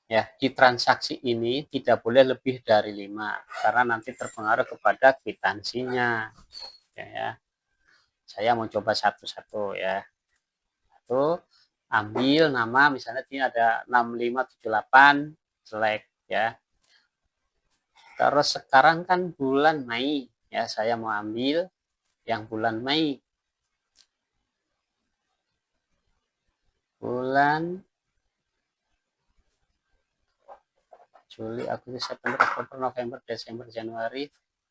Ya, di transaksi ini tidak boleh lebih dari 5 karena nanti terpengaruh kepada kwitansinya. Ya, saya mau coba satu-satu ya. Satu, ambil nama misalnya ini ada 6578 select ya. Terus sekarang kan bulan Mei ya, saya mau ambil yang bulan Mei. Bulan Juli, Agustus, September, Oktober, November, Desember, Januari,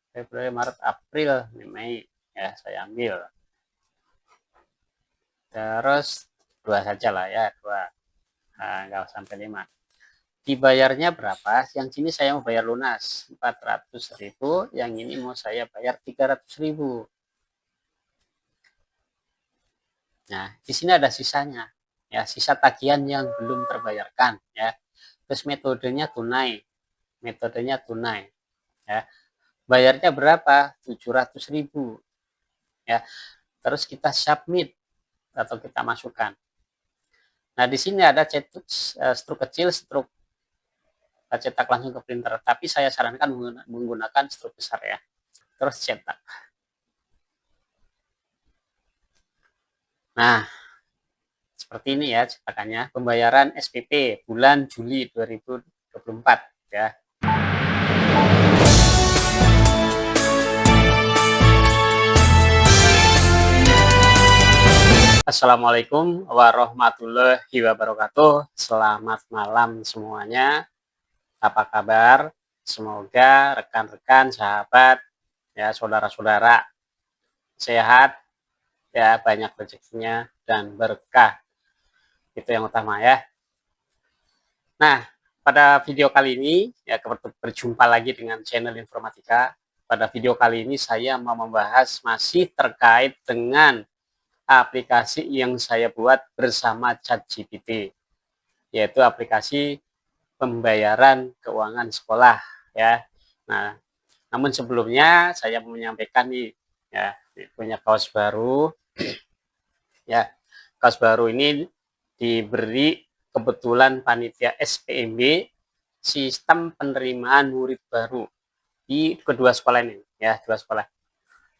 Februari, Maret, April, Mei ya, saya ambil. Terus dua saja lah ya, dua, nah, nggak sampai 5. Dibayarnya berapa? Yang sini saya mau bayar lunas 400.000, yang ini mau saya bayar 300.000. Nah, di sini ada sisanya ya, sisa tagihan yang belum terbayarkan ya. Terus metodenya tunai, ya. Bayarnya berapa? 700.000 ya. Terus kita submit atau kita masukkan. Nah, di sini ada struk kecil, struk cetak langsung ke printer, tapi saya sarankan menggunakan struk besar ya. Terus cetak. Nah, seperti ini ya cetakannya. Pembayaran SPP bulan Juli 2024 ya. Assalamualaikum warahmatullahi wabarakatuh. Selamat malam semuanya. Apa kabar? Semoga rekan-rekan, sahabat, ya saudara-saudara sehat, ya banyak rezekinya dan berkah. Itu yang utama ya. Nah, pada video kali ini ya berjumpa lagi dengan channel Informatika. Pada video kali ini saya mau membahas masih terkait dengan aplikasi yang saya buat bersama ChatGPT, yaitu aplikasi pembayaran keuangan sekolah ya. Nah, namun sebelumnya saya mau menyampaikan nih ya, punya kaos baru ya. Kaos baru ini diberi kebetulan panitia SPMB, sistem penerimaan murid baru, di kedua sekolah ini ya, dua sekolah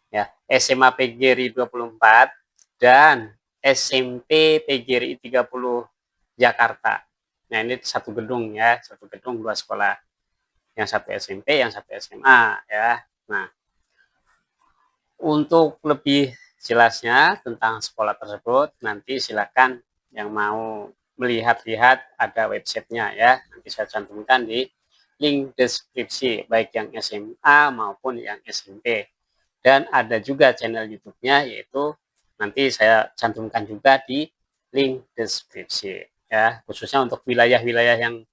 ya, SMA PGRI 24 dan SMP PGRI 30 Jakarta. Nah, ini satu gedung ya, satu gedung dua sekolah, yang satu SMP, yang satu SMA ya. Nah, untuk lebih jelasnya tentang sekolah tersebut, nanti silakan yang mau melihat-lihat ada websitenya ya, nanti saya cantumkan di link deskripsi, baik yang SMA maupun yang SMP. Dan ada juga channel YouTube-nya, yaitu nanti saya cantumkan juga di link deskripsi ya, khususnya untuk wilayah-wilayah yang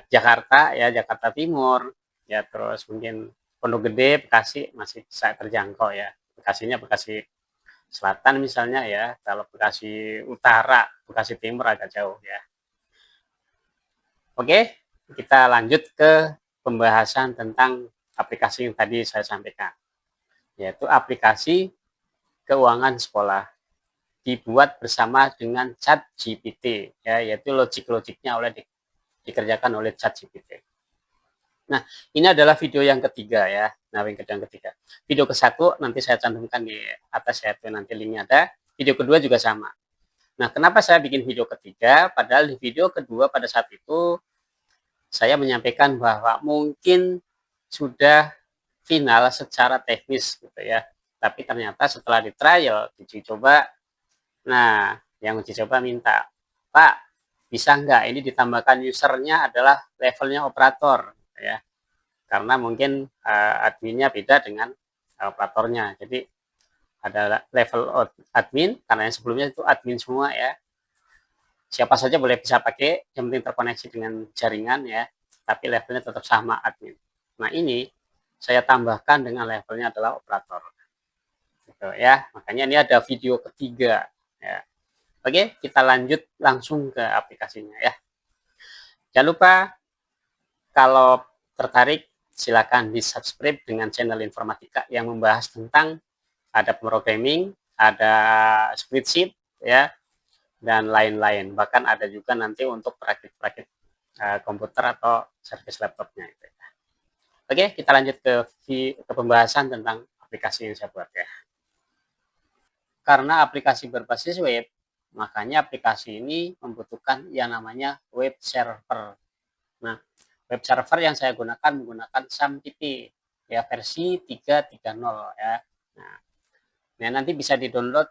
Jakarta ya, Jakarta Timur ya, terus mungkin Pondok Gede, Bekasi masih bisa terjangkau ya. Bekasinya Bekasi Selatan misalnya ya, kalau Bekasi Utara, Bekasi Timur agak jauh ya. Oke, kita lanjut ke pembahasan tentang aplikasi yang tadi saya sampaikan, yaitu aplikasi keuangan sekolah dibuat bersama dengan ChatGPT ya, yaitu logik-logiknya dikerjakan oleh ChatGPT. Nah, ini adalah video yang ketiga ya. Nah, yang ketiga. Video ke-1 nanti saya cantumkan di atas ya, itu nanti linknya ada. Video kedua juga sama. Nah, kenapa saya bikin video ketiga? Padahal di video kedua pada saat itu saya menyampaikan bahwa mungkin sudah final secara teknis gitu ya. Tapi ternyata setelah di trial, diuji coba, nah yang uji coba minta, Pak, bisa nggak ini ditambahkan usernya adalah levelnya operator ya, karena mungkin adminnya beda dengan operatornya. Jadi ada level admin, karena yang sebelumnya itu admin semua ya. Siapa saja boleh bisa pakai, yang penting terkoneksi dengan jaringan ya, tapi levelnya tetap sama admin. Nah, ini saya tambahkan dengan levelnya adalah operator. Gitu ya. Makanya ini ada video ketiga ya. Oke, kita lanjut langsung ke aplikasinya ya. Jangan lupa kalau tertarik silakan di-subscribe dengan channel Informatika yang membahas tentang ada programming, ada spreadsheet ya, dan lain-lain. Bahkan ada juga nanti untuk perakit-perakit komputer atau servis laptopnya. Oke, kita lanjut ke pembahasan tentang aplikasi yang saya buat ya. Karena aplikasi berbasis web, makanya aplikasi ini membutuhkan yang namanya web server. Nah, web server yang saya gunakan menggunakan SAMTP ya versi 3.3.0 ya. Nah, nanti bisa di-download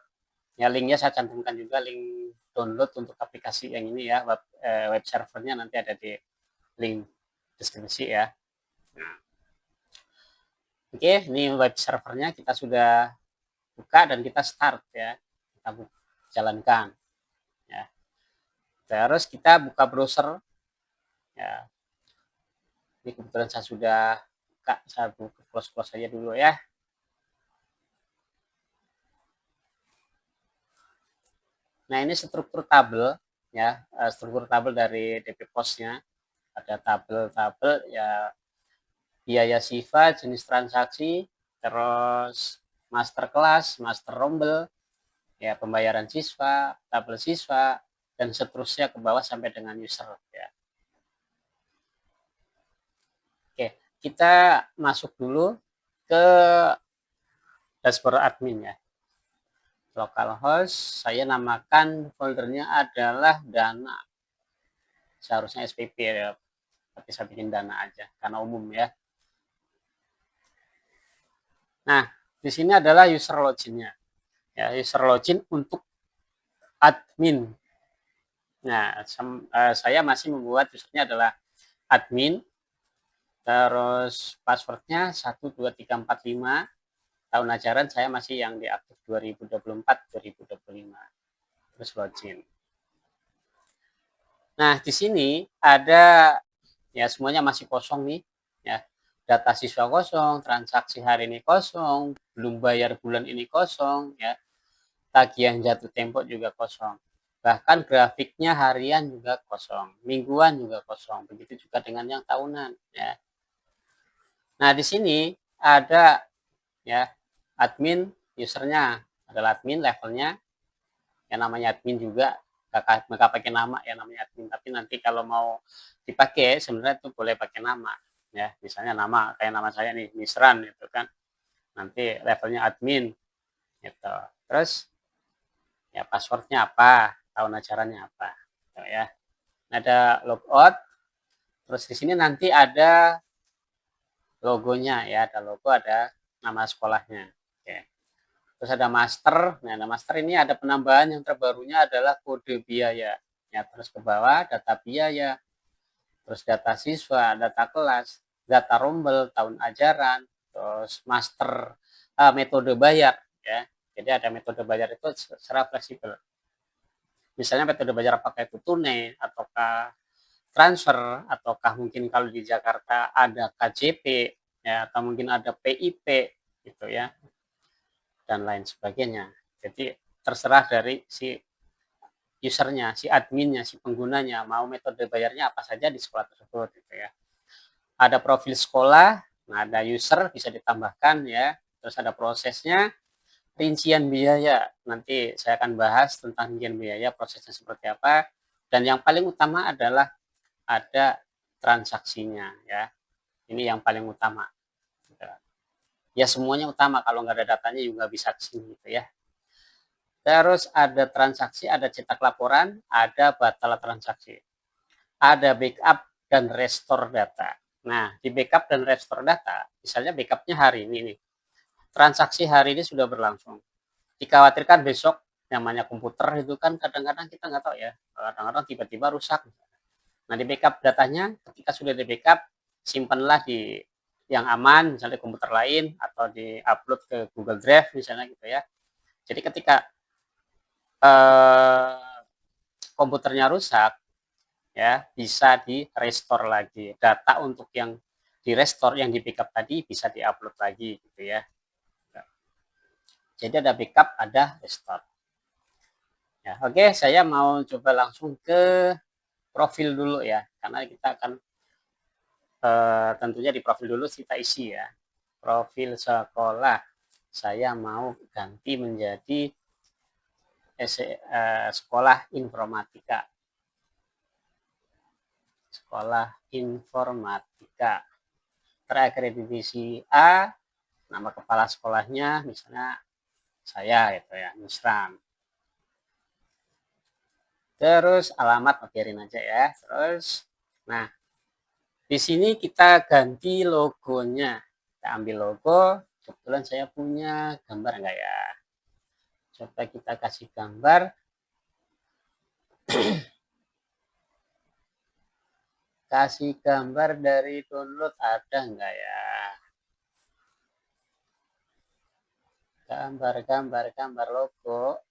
ya, linknya saya cantumkan juga, link download untuk aplikasi yang ini ya, web servernya nanti ada di link deskripsi ya. Nah, oke, ini web servernya kita sudah buka dan kita start ya, kita jalankan ya. Terus kita buka browser ya. Ini kebetulan saya sudah buka, saya buka close saja dulu ya. Nah, ini struktur tabel ya, struktur tabel dari DP Pos-nya. Ada tabel-tabel ya, biaya siswa, jenis transaksi, terus master kelas, master rombel, ya pembayaran siswa, tabel siswa, dan seterusnya ke bawah sampai dengan user ya. Oke, kita masuk dulu ke dashboard admin ya. Localhost, saya namakan foldernya adalah dana. Seharusnya SPP ya, tapi saya bikin dana aja karena umum ya. Nah, di sini adalah user login-nya. Ya, user login untuk admin. Nah, saya masih membuat usernya adalah admin, terus passwordnya 12345. Tahun ajaran saya masih yang diaktif 2024-2025. Terus login. Nah, di sini ada ya, semuanya masih kosong nih ya. Data siswa kosong, transaksi hari ini kosong, belum bayar bulan ini kosong ya. Tagihan jatuh tempo juga kosong. Bahkan grafiknya harian juga kosong, mingguan juga kosong. Begitu juga dengan yang tahunan ya. Nah, di sini ada ya admin, usernya adalah admin, levelnya yang namanya admin juga, nggak pakai nama ya, namanya admin. Tapi nanti kalau mau dipakai sebenarnya itu boleh pakai nama ya. Misalnya nama kayak nama saya nih, Misran gitu kan. Nanti levelnya admin gitu. Terus ya passwordnya apa, tahun ajarannya apa gitu ya. Ada logout, terus di sini nanti ada logonya ya, ada logo, ada nama sekolahnya. Oke. Terus ada master. Nah, ada master ini ada penambahan yang terbarunya adalah kode biaya. Ya, terus ke bawah data biaya, terus data siswa, data kelas, data rombel, tahun ajaran, terus master metode bayar ya. Jadi ada metode bayar itu secara fleksibel. Misalnya metode bayar apakah itu tunai ataukah transfer, ataukah mungkin kalau di Jakarta ada KJP ya, atau mungkin ada PIP gitu ya, dan lain sebagainya. Jadi terserah dari si usernya, si adminnya, si penggunanya mau metode bayarnya apa saja di sekolah tersebut gitu ya. Ada profil sekolah, nah ada user bisa ditambahkan ya, terus ada prosesnya, rincian biaya. Nanti saya akan bahas tentang rincian biaya, prosesnya seperti apa. Dan yang paling utama adalah ada transaksinya ya. Ini yang paling utama. Ya semuanya utama, kalau nggak ada datanya juga bisa kesini gitu ya. Terus ada transaksi, ada cetak laporan, ada batal transaksi. Ada backup dan restore data. Nah, di backup dan restore data, misalnya backupnya hari ini nih. Transaksi hari ini sudah berlangsung. Dikhawatirkan besok, namanya komputer itu kan kadang-kadang kita nggak tahu ya. Kadang-kadang tiba-tiba rusak. Nah, di backup datanya, ketika sudah di backup, simpanlah di yang aman, misalnya komputer lain, atau di upload ke Google Drive misalnya gitu ya. Jadi ketika komputernya rusak, ya bisa di restore lagi. Data untuk yang di restore, yang di backup tadi bisa diupload lagi gitu ya. Jadi ada backup, ada restore. Ya, oke, saya mau coba langsung ke profil dulu ya, karena kita akan tentunya di profil dulu kita isi ya. Profil sekolah saya mau ganti menjadi sekolah informatika. Sekolah informatika terakreditasi A, nama kepala sekolahnya misalnya saya itu ya, Nusran. Terus alamat biarin aja ya. Terus nah, di sini kita ganti logonya. Kita ambil logo, kebetulan saya punya gambar enggak ya? Coba kita kasih gambar. Kasih gambar dari download ada enggak ya? Gambar logo.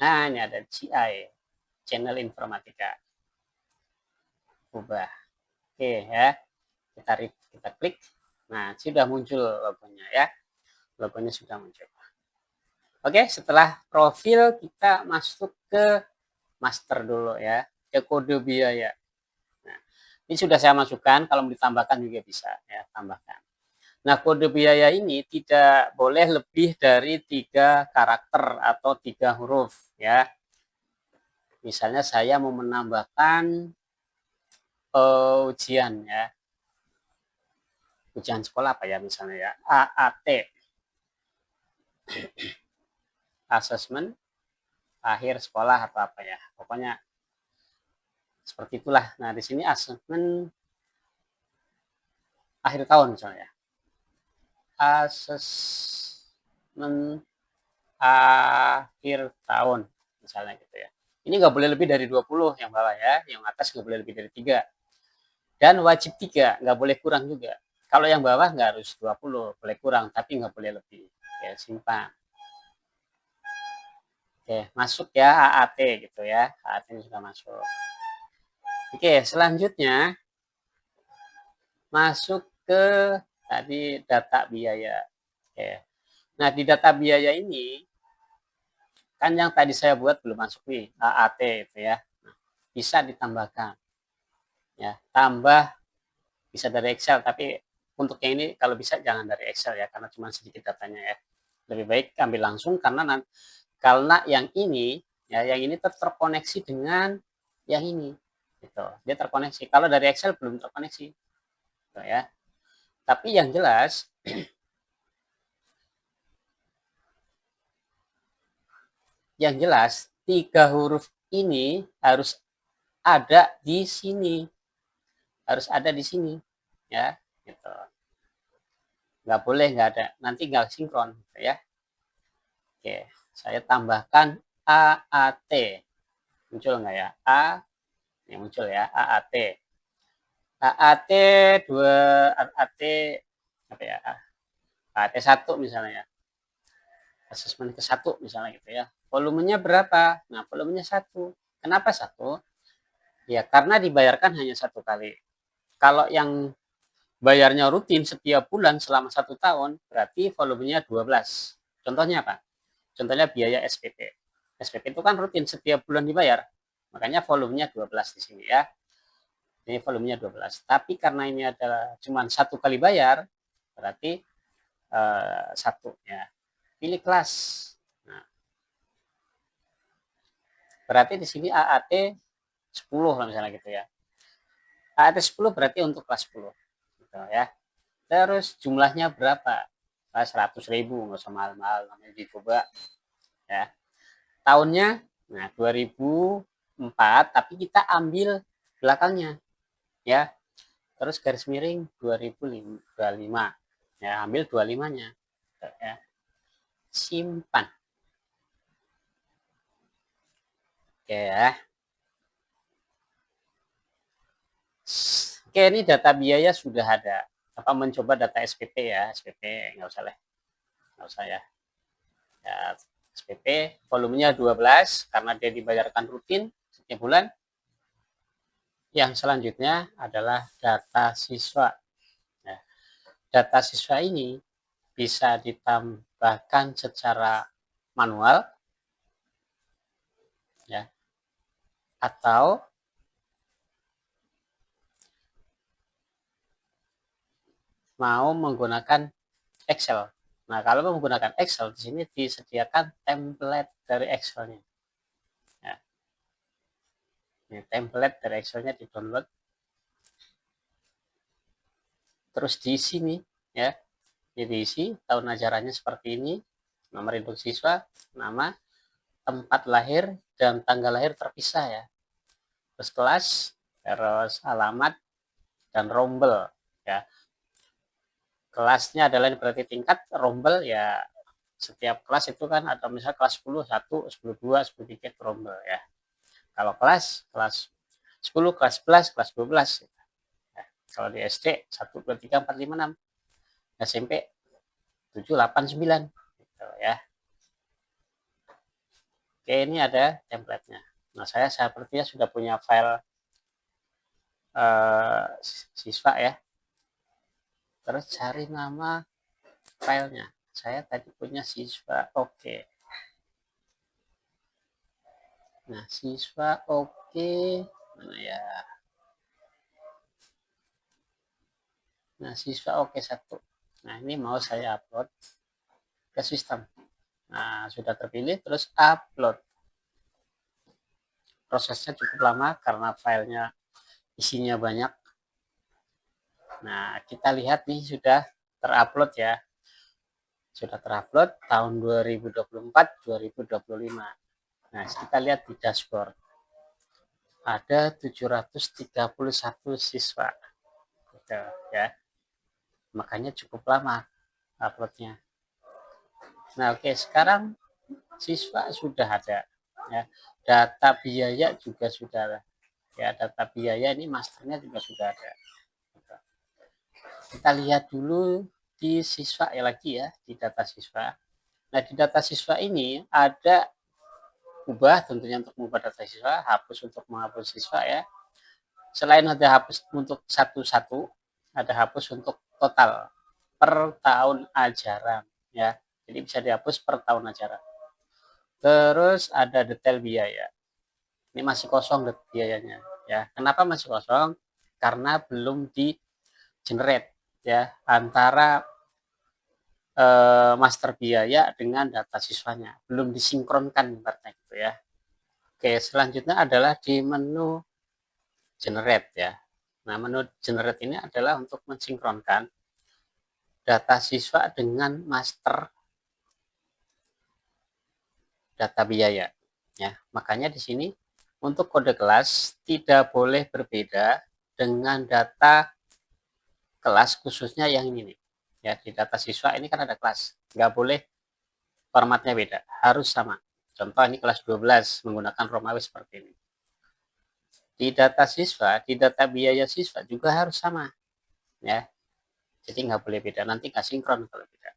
Nah, ini ada CI, channel informatika. Ubah. Oke ya. Kita klik. Nah, sudah muncul logonya ya. Logonya sudah muncul. Oke, setelah profil kita masuk ke master dulu ya, ke kode biaya. Nah, ini sudah saya masukkan, kalau mau ditambahkan juga bisa ya, tambahkan. Nah, kode biaya ini tidak boleh lebih dari 3 karakter atau 3 huruf ya. Misalnya saya mau menambahkan ujian ya. Ujian sekolah apa ya misalnya ya? AAT. Assessment akhir sekolah atau apa ya. Pokoknya seperti itulah. Nah, di sini assessment akhir tahun misalnya. Assessment akhir tahun misalnya gitu ya. Ini nggak boleh lebih dari 20 yang bawah ya, yang atas nggak boleh lebih dari 3. Dan wajib 3, nggak boleh kurang juga. Kalau yang bawah nggak harus 20, boleh kurang, tapi nggak boleh lebih. Oke, simpan. Oke, masuk ya AAT gitu ya. AAT ini sudah masuk. Oke, selanjutnya masuk ke tadi data biaya. Oke. Nah, di data biaya ini kan yang tadi saya buat belum masuk nih, AAT itu ya. Nah, bisa ditambahkan. Ya, tambah bisa dari Excel, tapi untuk yang ini kalau bisa jangan dari Excel ya, karena cuma sedikit datanya ya. Lebih baik ambil langsung karena yang ini ya, yang ini terkoneksi dengan yang ini. Gitu. Dia terkoneksi. Kalau dari Excel belum terkoneksi. Gitu ya. Tapi yang jelas yang jelas 3 huruf ini harus ada di sini. Harus ada di sini ya, gitu. Nggak boleh nggak ada, nanti nggak sinkron gitu ya. Oke, saya tambahkan AAT. Muncul nggak ya? Ini muncul ya, AAT. AAT 2, AAT apa ya? AAT 1 misalnya ya. Asesmen ke 1 misalnya gitu ya. Volumenya berapa? Nah, volumenya 1. Kenapa 1? Ya, karena dibayarkan hanya 1 kali. Kalau yang bayarnya rutin setiap bulan selama 1 tahun, berarti volumenya 12. Contohnya apa? Contohnya biaya SPP. SPP itu kan rutin setiap bulan dibayar. Makanya volumenya 12 di sini ya. Ini volumenya 12. Tapi karena ini adalah cuma 1 kali bayar, berarti 1 ya. Pilih kelas. Nah, berarti di sini AAT 10 misalnya gitu ya. AAT 10 berarti untuk kelas 10. Gitu ya. Terus jumlahnya berapa? 100.000, nggak usah mahal-mahal, namanya dicoba ya. Tahunnya nah 2004, tapi kita ambil belakangnya ya. Terus garis miring 2025 ya, ambil 25-nya ya. Simpan. Oke ya. Oke, ini data biaya sudah ada. Apa mencoba data SPP ya? SPP nggak usah lah, nggak usah ya. Ya, SPP volumenya 12 karena dia dibayarkan rutin setiap bulan. Yang selanjutnya adalah data siswa. Ya, data siswa ini bisa ditambahkan secara manual ya, atau mau menggunakan Excel. Nah, kalau menggunakan Excel, di sini disediakan template dari Excel-nya. Ya. Ini template dari Excel-nya di-download. Terus diisi nih, ya. Ini diisi, tahun ajarannya seperti ini, nomor induk siswa, nama, tempat lahir, dan tanggal lahir terpisah ya. Terus kelas, terus alamat, dan rombel ya. Kelasnya adalah berarti tingkat, rombel ya setiap kelas itu kan ada misalnya kelas 10, 1, 10, 2, 10, 3 rombel ya. Kalau kelas 10, kelas 11, kelas 12. Ya. Kalau di SD 1, 2, 3, 4, 5, 6. SMP 7, 8, 9 gitu ya. Oke, ini ada template-nya. Nah, saya sepertinya sudah punya file siswa ya. Terus cari nama filenya. Saya tadi punya siswa oke. Nah, siswa oke. Mana ya? Nah, siswa oke 1. Nah, ini mau saya upload ke sistem. Nah, sudah terpilih, terus upload. Prosesnya cukup lama karena filenya isinya banyak. Nah, kita lihat nih sudah terupload ya. Sudah terupload tahun 2024-2025. Nah, kita lihat di dashboard. Ada 731 siswa. Gitu, ya. Makanya cukup lama uploadnya. Nah, oke, sekarang siswa sudah ada. Ya. Data biaya juga sudah ada. Ya, data biaya ini masternya juga sudah ada. Kita lihat dulu di siswa ya lagi ya, di data siswa. Nah, di data siswa ini ada ubah tentunya untuk mengubah data siswa, hapus untuk menghapus siswa ya. Selain ada hapus untuk satu-satu, ada hapus untuk total per tahun ajaran ya. Jadi bisa dihapus per tahun ajaran. Terus ada detail biaya. Ini masih kosong biayanya ya. Kenapa masih kosong? Karena belum di generate ya antara master biaya dengan data siswanya. Belum disinkronkan berarti gitu ya. Oke, selanjutnya adalah di menu generate ya. Nah, menu generate ini adalah untuk mensinkronkan data siswa dengan master data biaya ya. Makanya di sini untuk kode kelas tidak boleh berbeda dengan data kelas khususnya yang ini nih. Ya, di data siswa ini kan ada kelas. Nggak boleh formatnya beda, harus sama. Contoh ini kelas 12 menggunakan Romawi seperti ini. Di data siswa, di data biaya siswa juga harus sama. Ya, jadi nggak boleh beda, nanti nggak sinkron kalau beda.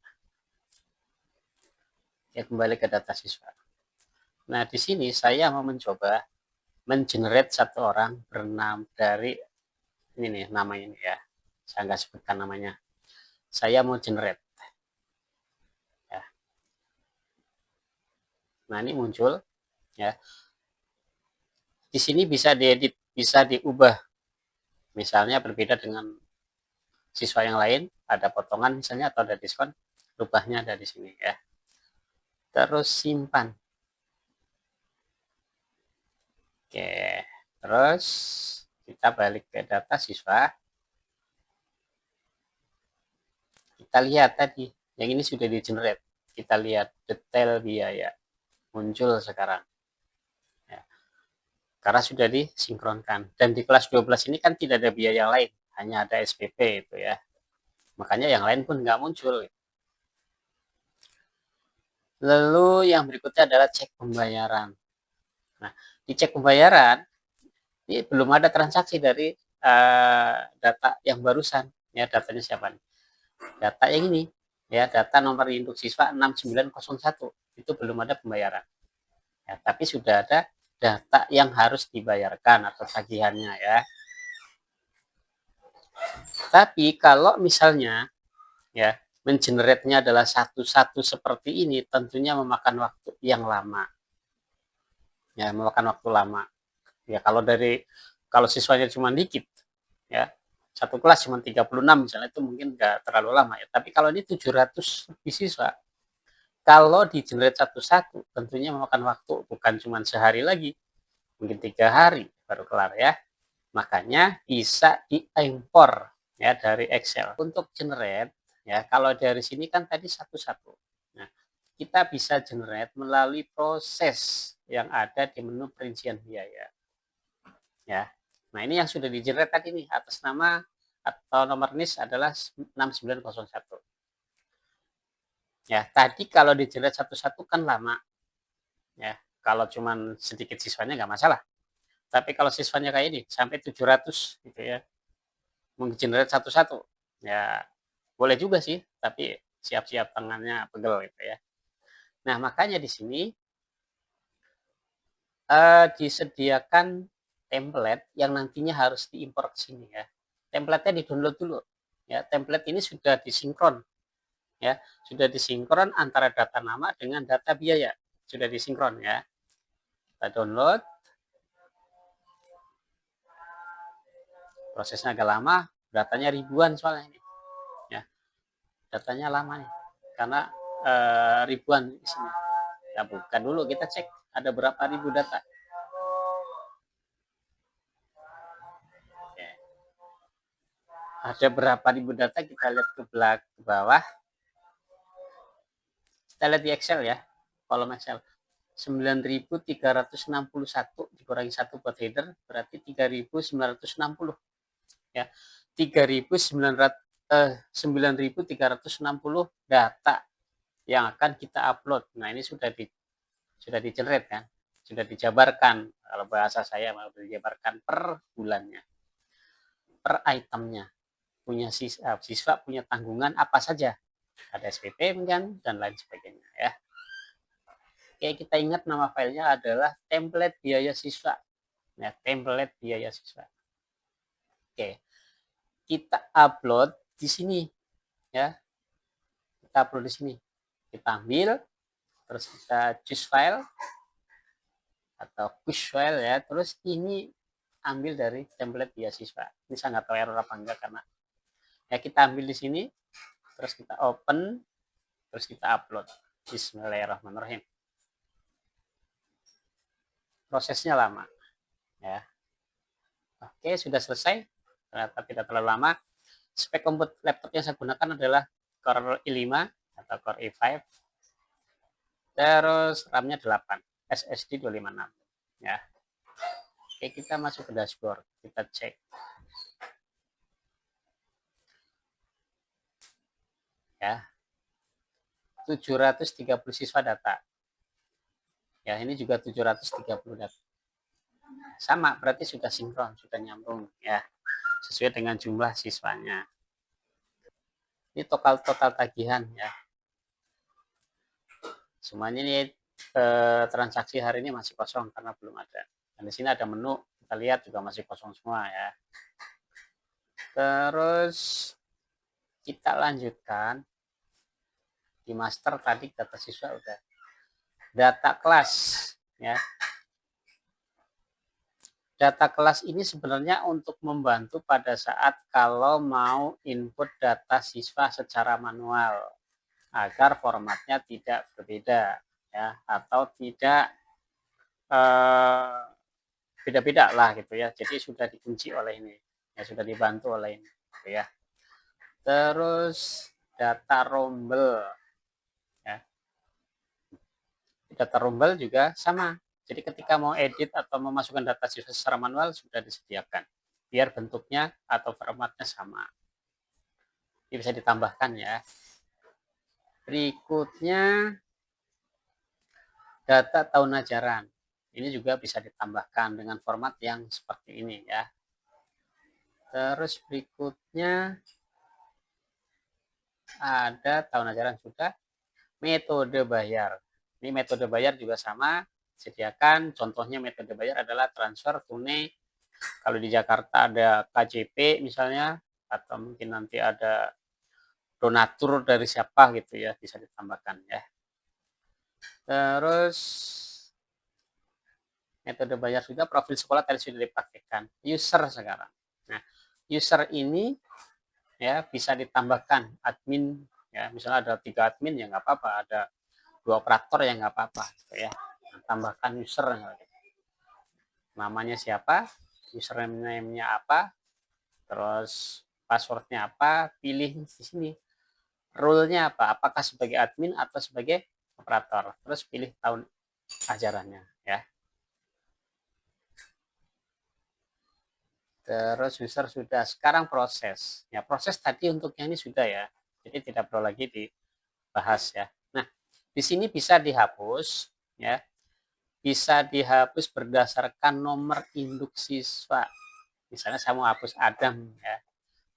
Ya, kembali ke data siswa. Nah, di sini saya mau mencoba mengenerate satu orang bernama dari ini nih namanya ini ya. Saya nggak sebutkan namanya. Saya mau generate. Ya. Nah, ini muncul ya. Di sini bisa diedit, bisa diubah. Misalnya berbeda dengan siswa yang lain, ada potongan misalnya atau ada diskon, rubahnya ada di sini ya. Terus simpan. Oke, terus kita balik ke data siswa. Kita lihat tadi, yang ini sudah di generate. Kita lihat detail biaya, muncul sekarang. Ya. Karena sudah disinkronkan. Dan di kelas 12 ini kan tidak ada biaya lain, hanya ada SPP itu ya. Makanya yang lain pun nggak muncul. Lalu yang berikutnya adalah cek pembayaran. Nah, di cek pembayaran, ini belum ada transaksi dari data yang barusan. Ya, datanya siapa nih? Data yang ini. Ya, data nomor induk siswa 6901. Itu belum ada pembayaran. Ya, tapi sudah ada data yang harus dibayarkan atau tagihannya ya. Tapi kalau misalnya ya mengenerate-nya adalah satu-satu seperti ini, tentunya memakan waktu yang lama. Ya, memakan waktu lama. Ya, kalau siswanya cuma dikit, ya satu kelas cuma 36 misalnya, itu mungkin nggak terlalu lama ya. Tapi kalau ini 700 lebih siswa, kalau di generate satu-satu tentunya memakan waktu, bukan cuma sehari lagi, mungkin 3 hari baru kelar ya. Makanya bisa diimpor ya dari Excel. Untuk generate ya, kalau dari sini kan tadi satu-satu. Nah, kita bisa generate melalui proses yang ada di menu perincian biaya. Ya. Nah, ini yang sudah di-generate tadi nih, atas nama atau nomor NIS adalah 6901. Ya, tadi kalau di-generate satu-satu kan lama. Ya, kalau cuman sedikit siswanya nggak masalah. Tapi kalau siswanya kayak ini sampai 700 gitu ya, meng-generate satu-satu, ya boleh juga sih, tapi siap-siap tangannya pegel gitu ya. Nah, makanya di sini disediakan template yang nantinya harus diimpor ke sini ya. Template-nya di-download dulu. Ya, template ini sudah disinkron ya, sudah disinkron antara data nama dengan data biaya. Sudah disinkron ya. Kita download. Prosesnya agak lama, datanya ribuan soalnya ini. Ya, datanya lama nih. Karena ribuan isinya. Kita buka dulu, kita cek ada berapa ribu data. Oke. Ada berapa ribu data, kita lihat ke bawah. Kita lihat di Excel ya, kolom Excel. 9.361 dikurangi 1 buat header berarti 3.960 ya. 9.360 data yang akan kita upload. Nah, ini sudah di-generate kan, sudah dijabarkan, kalau bahasa saya mau dijabarkan per bulannya, per itemnya. Punya siswa punya tanggungan apa saja, ada SPP kan, dan lain sebagainya ya. Oke, kita ingat nama filenya adalah template biaya siswa. Ya, template biaya siswa. Oke, kita upload di sini ya. Kita upload di sini. Kita ambil, terus kita choose file atau push file ya. Terus ini ambil dari template biaya siswa. Ini saya nggak tahu error apa enggak, karena ya kita ambil di sini, terus kita open, terus kita upload. Bismillahirrahmanirrahim. Prosesnya lama ya. Oke, sudah selesai, ternyata tidak terlalu lama. Spek komputer laptop yang saya gunakan adalah Core i5 atau Core i5, terus RAM-nya 8, SSD 256 ya. Oke, kita masuk ke dashboard, kita cek ya. 730 siswa data ya, ini juga 730 data, sama berarti sudah sinkron, sudah nyambung ya, sesuai dengan jumlah siswanya. Ini total tagihan ya, semuanya ini transaksi hari ini masih kosong karena belum ada. Dan di sini ada menu, kita lihat juga masih kosong semua ya. Terus kita lanjutkan di master. Tadi data siswa udah, data kelas ya. Data kelas ini sebenarnya untuk membantu pada saat kalau mau input data siswa secara manual, agar formatnya tidak berbeda ya, atau tidak beda-beda lah gitu ya. Jadi sudah dikunci oleh ini ya, sudah dibantu oleh ini gitu ya. Terus data rombel ya, data rombel juga sama. Jadi ketika mau edit atau memasukkan data siswa secara manual sudah disediakan, biar bentuknya atau formatnya sama. Ini bisa ditambahkan ya. Berikutnya data tahun ajaran. Ini juga bisa ditambahkan dengan format yang seperti ini ya. Terus berikutnya ada tahun ajaran sudah. Metode bayar. Ini metode bayar juga sama, sediakan. Contohnya metode bayar adalah transfer tunai. Kalau di Jakarta ada KJP misalnya, atau mungkin nanti ada donatur dari siapa gitu ya, bisa ditambahkan ya. Terus metode bayar sudah, profil sekolah tadi sudah dipraktikkan. User sekarang. Nah, user ini ya bisa ditambahkan admin ya, misalnya ada 3 admin ya nggak apa-apa, ada 2 operator ya nggak apa-apa gitu ya. Tambahkan user namanya siapa, username-nya apa, terus passwordnya apa, pilih di sini role-nya apa, apakah sebagai admin atau sebagai operator, terus pilih tahun ajarannya ya. Terus user sudah, sekarang proses ya, proses tadi untuknya ini sudah ya, jadi tidak perlu lagi dibahas ya. Nah di sini bisa dihapus ya, bisa dihapus berdasarkan nomor induk siswa. Misalnya saya mau hapus Adam ya,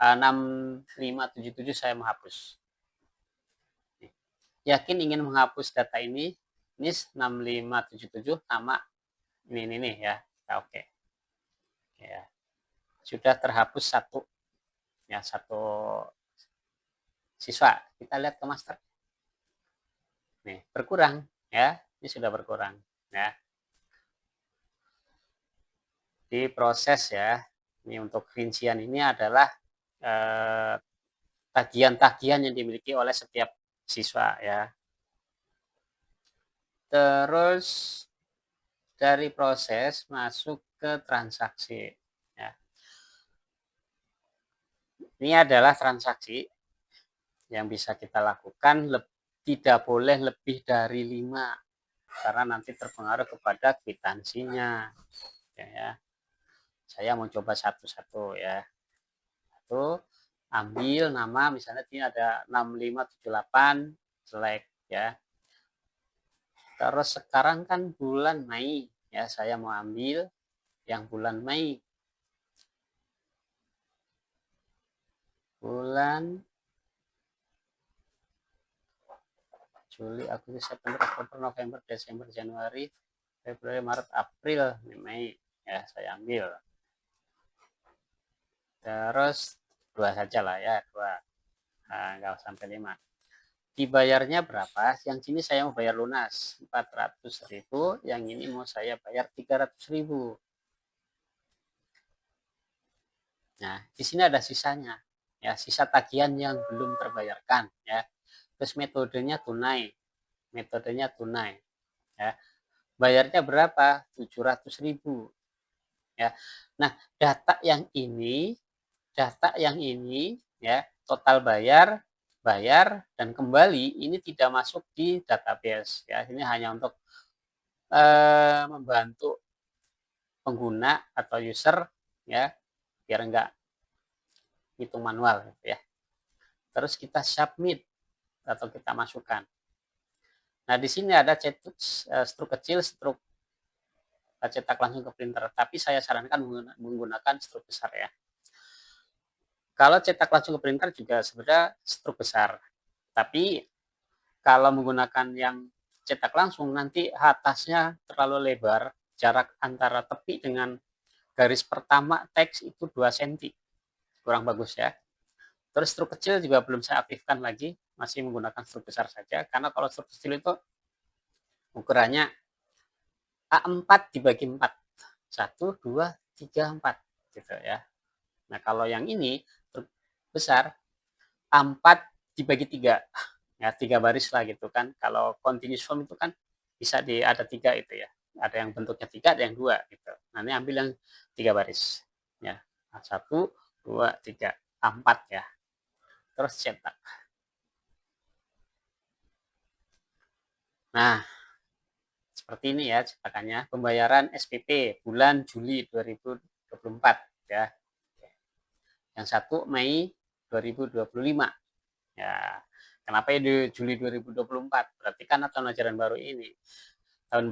6577 saya mau hapus. Yakin ingin menghapus data ini 6577 nama ini ya. Oke. Ya. Sudah terhapus satu ya, satu siswa. Kita lihat ke master. Nih, berkurang ya. Ini sudah berkurang ya. Di proses ya. Ini untuk rincian ini adalah tagihan-tagihan yang dimiliki oleh setiap siswa ya. Terus dari proses masuk ke transaksi ya. Ini adalah transaksi yang bisa kita lakukan, tidak boleh lebih dari 5 karena nanti terpengaruh kepada kwitansinya ya. Saya mau coba satu-satu ya. Satu, ambil nama, misalnya ini ada 6578 select ya. Terus sekarang kan bulan Mei ya, saya mau ambil yang bulan Mei. Bulan Juli, Agustus, September, Oktober, November, Desember, Januari, Februari, Maret, April, Mei ya, saya ambil. Terus 2 saja lah ya, 2, nah, nggak sampai 5. Dibayarnya berapa? Yang sini saya mau bayar lunas 400.000, yang ini mau saya bayar 300.000. Nah di sini ada sisanya ya, sisa tagihan yang belum terbayarkan ya. Terus metodenya tunai, ya. Bayarnya berapa? 700.000 ya. Nah data yang ini ya, total bayar dan kembali ini tidak masuk di database ya. Ini hanya untuk membantu pengguna atau user ya, biar enggak hitung manual gitu ya. Terus kita submit atau kita masukkan. Nah di sini ada struk kecil, struk cetak langsung ke printer, tapi saya sarankan menggunakan struk besar ya. Kalau cetak langsung ke printer juga sebenarnya struk besar, tapi kalau menggunakan yang cetak langsung nanti atasnya terlalu lebar, jarak antara tepi dengan garis pertama teks itu 2 cm, kurang bagus ya. Terus struk kecil juga belum saya aktifkan lagi, masih menggunakan struk besar saja, karena kalau struk kecil itu ukurannya A4 dibagi 4, 1, 2, 3, 4 gitu ya. Nah kalau yang ini struk besar, A4 dibagi 3 ya, 3 baris lah gitu kan. Kalau continuous form itu kan bisa ada 3 itu ya, ada yang bentuknya 3, ada yang 2 gitu. Nah ini ambil yang 3 baris ya, 1, 2, 3, A4 ya. Terus cetak. Nah seperti ini ya cetakannya. Pembayaran SPP bulan Juli 2024 ya. Yang satu Mei 2025 ya. Kenapa ya di Juli 2024? Berarti kan tahun ajaran baru ini. Tahun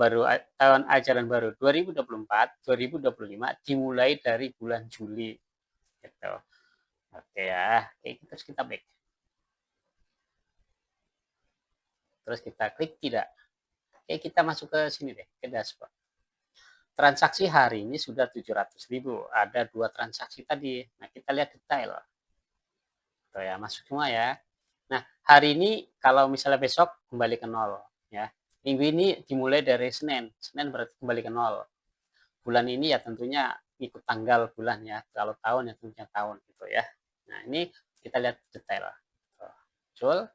ajaran baru 2024-2025 dimulai dari bulan Juli gitu. Oke ya. Oke, terus kita back. Terus kita klik tidak. Oke, kita masuk ke sini deh, ke dashboard. Transaksi hari ini sudah 700.000. Ada 2 transaksi tadi. Nah, kita lihat detail. Tuh ya, masuk semua ya. Nah, hari ini kalau misalnya besok kembali ke 0 ya. Minggu ini dimulai dari Senin. Senin berarti kembali ke 0. Bulan ini ya tentunya ikut tanggal bulan ya. Kalau tahun ya tentunya tahun gitu ya. Nah, ini kita lihat detail. Muncul.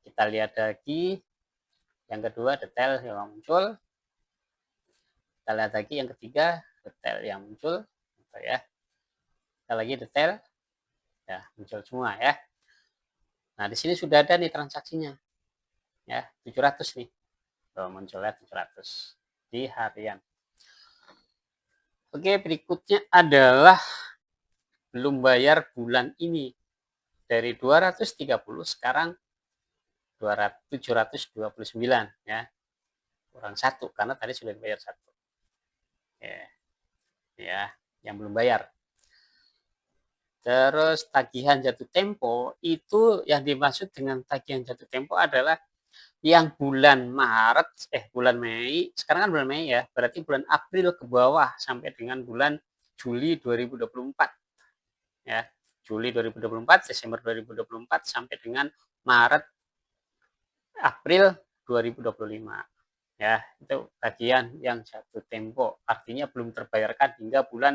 Kita lihat lagi yang kedua detail yang muncul. Kita lihat lagi yang ketiga detail yang muncul gitu ya. Kita lagi detail ya muncul semua ya. Nah, di sini sudah ada nih transaksinya. Ya, 700 nih. Tuh, munculnya 700 di harian. Oke, berikutnya adalah belum bayar bulan ini. Dari 230 sekarang 729 ya. Kurang satu karena tadi sudah dibayar satu. Ya, yang belum bayar. Terus tagihan jatuh tempo itu yang dimaksud dengan tagihan jatuh tempo adalah yang bulan Maret, bulan Mei, sekarang kan bulan Mei ya, berarti bulan April ke bawah sampai dengan bulan Juli 2024 ya. Juli 2024, Desember 2024 sampai dengan Maret April 2025 ya. Itu tagihan yang jatuh tempo, artinya belum terbayarkan hingga bulan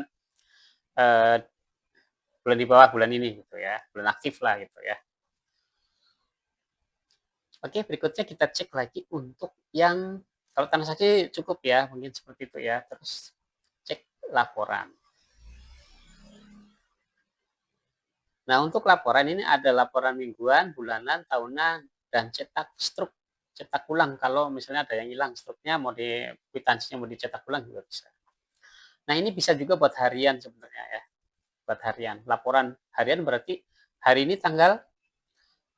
bulan di bawah bulan ini gitu ya, bulan aktif lah gitu ya. Oke, berikutnya kita cek lagi untuk yang kalau transaksi cukup ya, mungkin seperti itu ya. Terus cek laporan. Nah, untuk laporan ini ada laporan mingguan, bulanan, tahunan, dan cetak struk. Cetak ulang kalau misalnya ada yang hilang struknya, mau di kwitansinya mau dicetak ulang juga bisa. Nah, ini bisa juga buat harian sebenarnya ya. Buat harian. Laporan harian berarti hari ini tanggal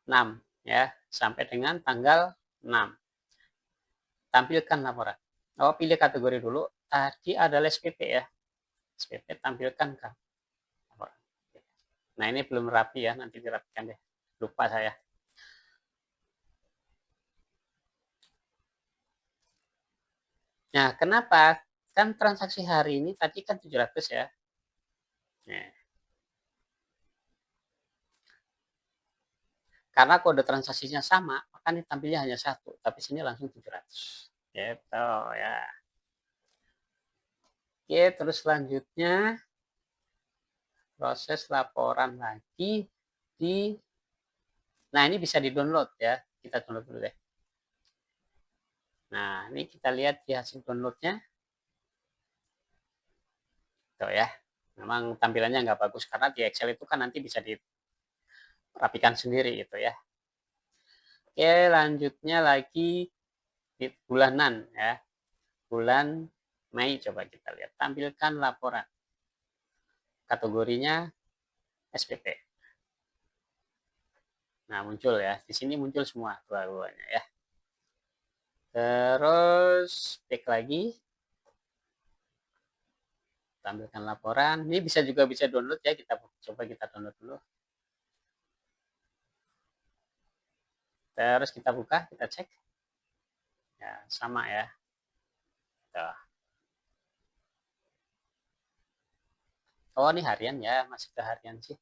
6 ya, sampai dengan tanggal 6. Tampilkan laporan. Oh, pilih kategori dulu. Tadi adalah SPP ya. SPP tampilkan kan. Nah, ini belum rapi ya, nanti dirapikan deh. Lupa saya. Nah, kenapa? Kan transaksi hari ini tadi kan 700 ya. Nah, karena kode transaksinya sama, maka ini tampilnya hanya satu, tapi sini langsung 700. Gitu ya. Oke, terus selanjutnya proses laporan lagi di. Nah, ini bisa di-download ya. Kita download dulu deh. Nah, ini kita lihat di hasil downloadnya. Tuh ya. Memang tampilannya nggak bagus karena di Excel itu kan nanti bisa dirapikan sendiri gitu ya. Oke, lanjutnya lagi di bulanan ya. Bulan Mei coba kita lihat. Tampilkan laporan. Kategorinya SPP. Nah, muncul ya. Di sini muncul semua dua-duanya ya. Terus back lagi. Tampilkan laporan. Ini bisa juga bisa download ya. Kita coba kita download dulu. Terus kita buka, kita cek. Ya, sama ya. Tuh. Oh, ini harian ya. Masih ke harian sih.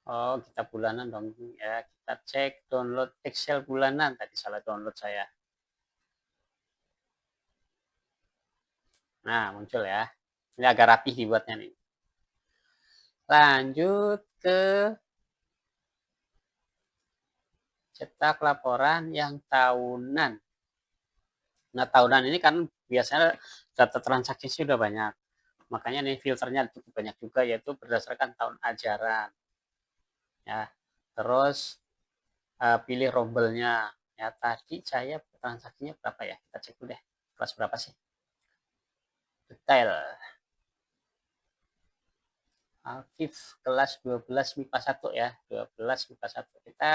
Oh, kita bulanan dong ya. Kita cek download Excel bulanan. Tadi salah download saya. Nah, muncul ya. Ini agak rapih dibuatnya nih. Lanjut ke cetak laporan yang tahunan. Nah, tahunan ini kan biasanya data transaksi sudah banyak. Makanya nih filternya cukup banyak juga, yaitu berdasarkan tahun ajaran. Ya, terus pilih rombelnya. Ya, tadi saya transaksinya berapa ya? Kita cek dulu deh. Kelas berapa sih? Detail. Alfif kelas 12 MIPA 1 ya. 12 MIPA 1. Kita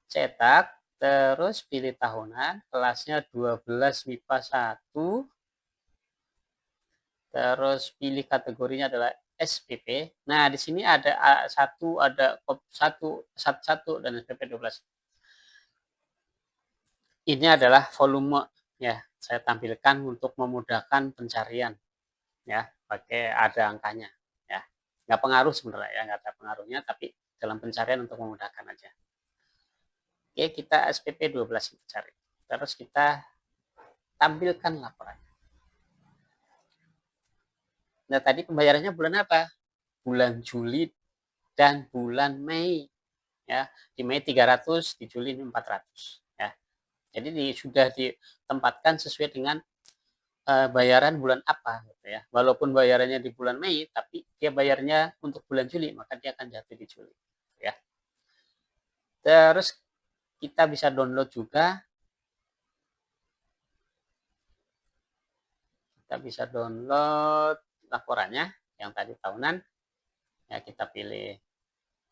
cetak, terus pilih tahunan, kelasnya 12 MIPA 1. Terus pilih kategorinya adalah SPP. Nah, di sini ada A1, ada COP1, dan SPP 12. Ini adalah volume ya, saya tampilkan untuk memudahkan pencarian ya, pakai ada angkanya ya. Nggak pengaruh sebenarnya ya, nggak ada pengaruhnya, tapi dalam pencarian untuk memudahkan aja. Oke, kita SPP 12 kita cari. Terus kita tampilkan laporan. Nah, tadi pembayarannya bulan apa? Bulan Juli dan bulan Mei. Ya, di Mei 300, di Juli 400. Ya. Jadi sudah ditempatkan sesuai dengan bayaran bulan apa gitu ya. Walaupun bayarannya di bulan Mei, tapi dia bayarnya untuk bulan Juli, maka dia akan jatuh di Juli. Ya. Terus kita bisa download juga, kita bisa download laporannya yang tadi tahunan. Ya, kita pilih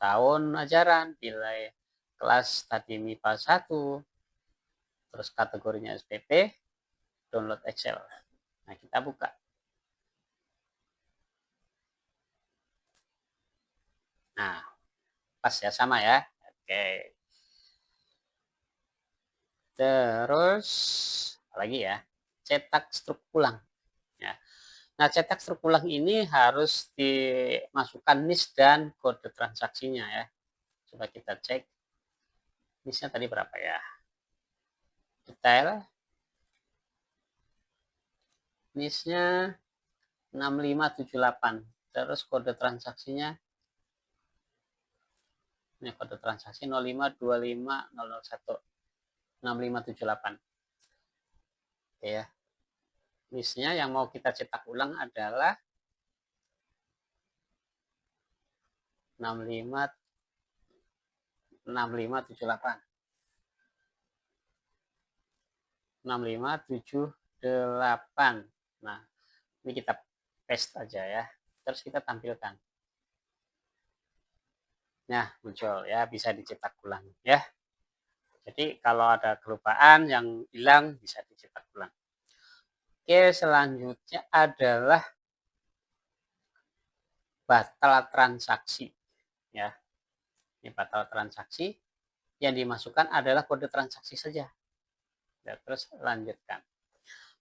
tahun ajaran, pilih kelas tadi MIPA 1, terus kategorinya SPP, download Excel. Nah, kita buka. Nah, pas ya, sama ya. Oke. Terus lagi ya, cetak struk pulang. Ya. Nah, cetak struk pulang ini harus dimasukkan NIS dan kode transaksinya ya. Coba kita cek NIS-nya tadi berapa ya. Detail. NIS-nya 6578. Terus kode transaksinya, ini kode transaksi 0525001 6578. Oke ya. NIS-nya yang mau kita cetak ulang adalah 6578. 6578. Nah, ini kita paste aja ya. Terus kita tampilkan. Nah, muncul ya, bisa dicetak ulang ya. Jadi kalau ada kelupaan yang hilang bisa dicetak ulang. Oke, selanjutnya adalah batal transaksi ya. Ini batal transaksi, yang dimasukkan adalah kode transaksi saja. Ya, terus lanjutkan.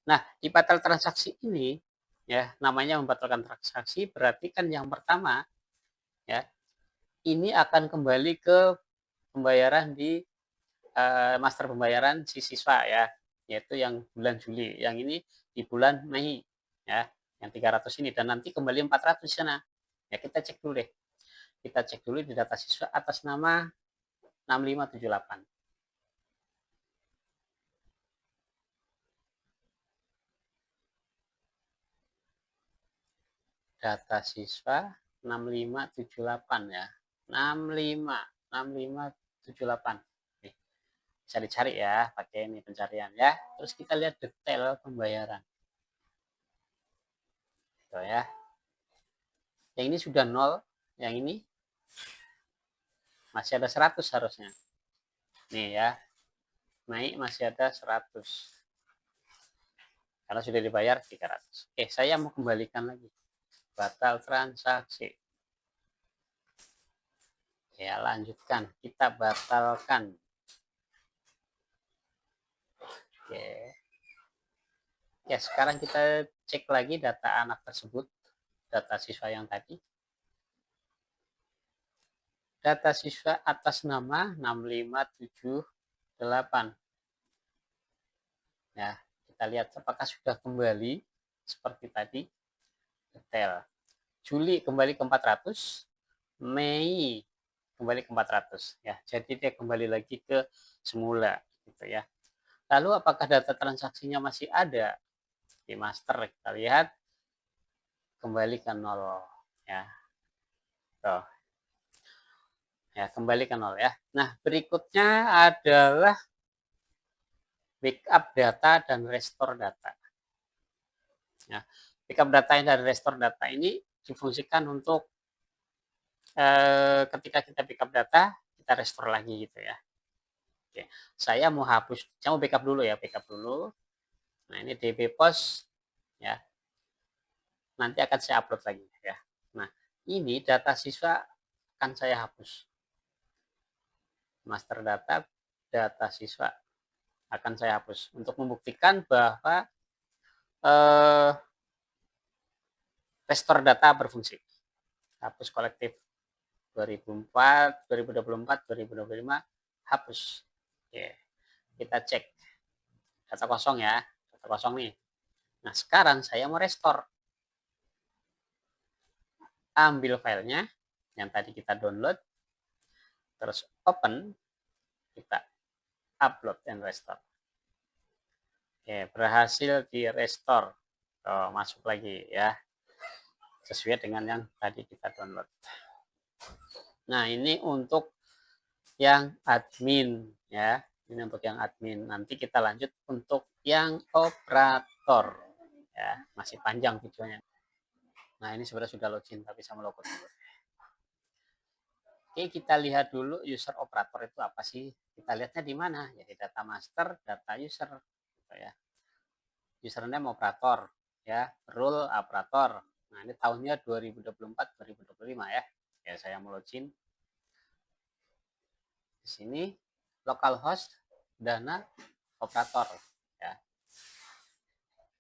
Nah, di batal transaksi ini ya, namanya membatalkan transaksi, berarti kan yang pertama ya, ini akan kembali ke pembayaran di master pembayaran si siswa ya, yaitu yang bulan Juli. Yang ini di bulan Mei ya, yang 300 ini, dan nanti kembali 400 di sana. Ya, kita cek dulu deh. Kita cek dulu di data siswa atas nama 6578. Data siswa 6578 ya. 6578. Nih, bisa dicari ya pakai ini pencarian ya. Terus kita lihat detail pembayaran. Gitu ya. Yang ini sudah 0, yang ini masih ada 100 harusnya. Nih ya. Naik masih ada 100. Karena sudah dibayar 300. Saya mau kembalikan lagi. Batal transaksi. Ya, lanjutkan. Kita batalkan. Oke. Ya, sekarang kita cek lagi data anak tersebut. Data siswa yang tadi. Data siswa atas nama 6578. Ya, kita lihat apakah sudah kembali seperti tadi. Detail. Juli kembali ke 400. Mei kembali ke 400 ya. Jadi dia kembali lagi ke semula gitu ya. Lalu apakah data transaksinya masih ada? Di master kita lihat kembali ke 0 ya. Tuh. Ya, kembali ke 0 ya. Nah, berikutnya adalah backup data dan restore data. Ya, backup data dan restore data ini difungsikan untuk ketika kita backup data, kita restore lagi gitu ya. Oke, saya mau hapus, saya mau backup dulu ya, backup dulu. Nah, ini DB pos ya. Nanti akan saya upload lagi ya. Nah, ini data siswa akan saya hapus. Master data, data siswa akan saya hapus untuk membuktikan bahwa restore data berfungsi. Hapus kolektif 2004, 2024, 2025, hapus. Oke, kita cek data kosong ya, data kosong nih. Nah, sekarang saya mau restore. ambil filenya yang tadi kita download, terus open, kita upload and restore. Oke, berhasil di restore. Masuk lagi ya, sesuai dengan yang tadi kita download. Nah, ini untuk yang admin ya. Ini untuk yang admin. Nanti kita lanjut untuk yang operator. Ya, masih panjang videonya. Nah, ini sebenarnya sudah login tapi sama logout dulu. Oke, kita lihat dulu user operator itu apa sih? Kita lihatnya di mana? Ya di data master, data user gitu ya. Username operator ya, role operator. Nah, ini tahunnya 2024 2025 ya. Ya, saya mau login. Di sini localhost dana operator ya.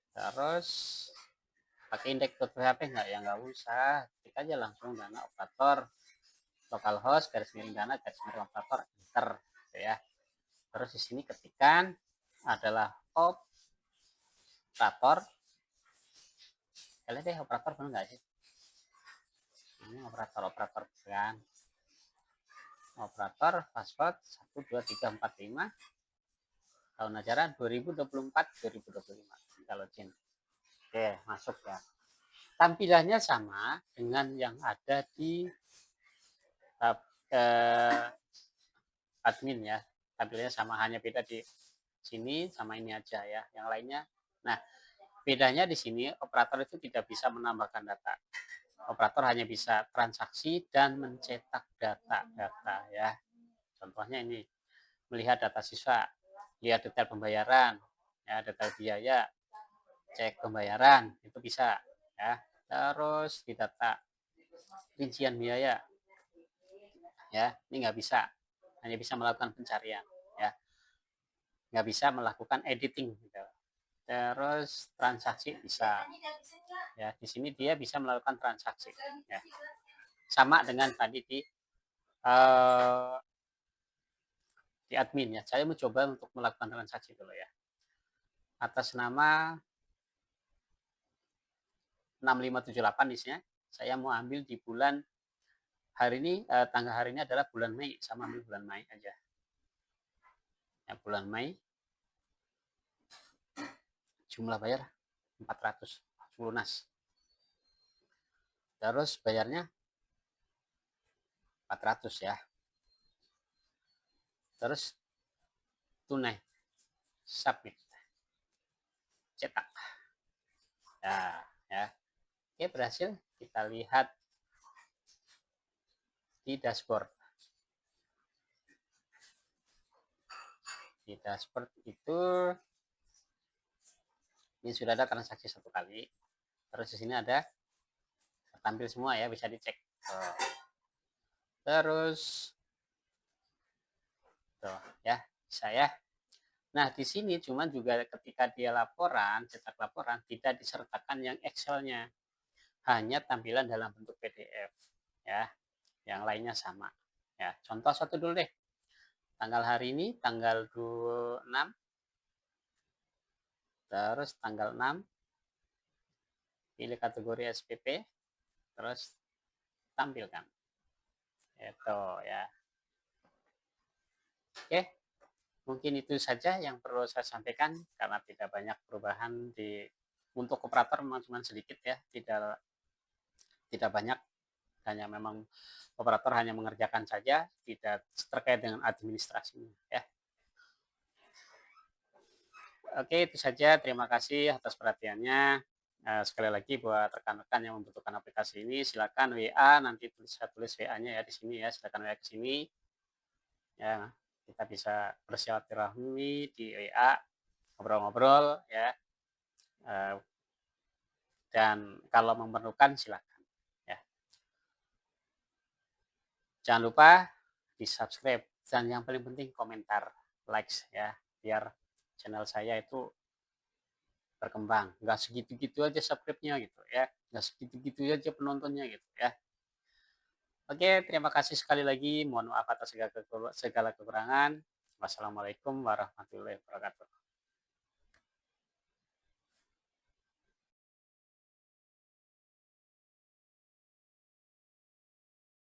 Terus pakai index.php enggak ya, nggak usah, klik aja langsung dana operator localhost garis miring dana garis miring operator enter gitu ya. Terus di sini ketikan adalah operator. Kalian deh operator benar nggak sih? Ini operator kan. Operator password 12345 tahun ajaran 2024-2025. Kita login. Oke, masuk ya. Tampilannya sama dengan yang ada di admin ya. Tampilannya sama, hanya beda di sini sama ini aja ya. Yang lainnya. Nah, bedanya di sini operator itu tidak bisa menambahkan data. Operator hanya bisa transaksi dan mencetak data ya. Contohnya ini, melihat data siswa, lihat detail pembayaran, ya, detail biaya, cek pembayaran, itu bisa ya. Terus di data rincian biaya, ya, ini nggak bisa, hanya bisa melakukan pencarian, ya, nggak bisa melakukan editing gitu. Terus transaksi bisa, ya, di sini dia bisa melakukan transaksi, ya, sama dengan tadi di admin ya. Saya mencoba untuk melakukan transaksi dulu ya, atas nama 6578 isinya. Saya mau ambil di bulan hari ini, tanggal hari ini adalah bulan Mei, sama ambil bulan Mei aja ya. Bulan Mei, jumlah bayar 400 lunas. Terus bayarnya 400 ya. Terus tunai, submit, cetak. Ya. Oke, berhasil. Kita lihat di dashboard. Di dashboard itu ini sudah ada transaksi satu kali. Terus di sini ada tampil semua ya, bisa dicek. Terus tuh ya, bisa ya. Nah, di sini cuman juga ketika dia laporan, cetak laporan, tidak disertakan yang Excel-nya. Hanya tampilan dalam bentuk PDF ya. Yang lainnya sama. Ya, contoh satu dulu deh. Tanggal hari ini tanggal 26, terus tanggal 6, pilih kategori SPP, terus tampilkan. Itu ya. Oke, mungkin itu saja yang perlu saya sampaikan karena tidak banyak perubahan untuk operator, memang cuma sedikit ya, tidak banyak, hanya memang operator hanya mengerjakan saja, tidak terkait dengan administrasinya ya. Oke, itu saja. Terima kasih atas perhatiannya. Sekali lagi buat rekan-rekan yang membutuhkan aplikasi ini, silakan WA, nanti saya tulis WA-nya ya di sini ya, silakan WA ke sini. Ya, kita bisa bersilaturahmi di WA, ngobrol-ngobrol ya. Dan kalau memerlukan silakan ya. Jangan lupa di-subscribe dan yang paling penting komentar, likes ya, biar channel saya itu berkembang. Nggak segitu-gitu aja subscribe-nya gitu ya. Nggak segitu-gitu aja penontonnya gitu ya. Oke, terima kasih sekali lagi. Mohon maaf atas segala kekurangan. Wassalamualaikum warahmatullahi wabarakatuh.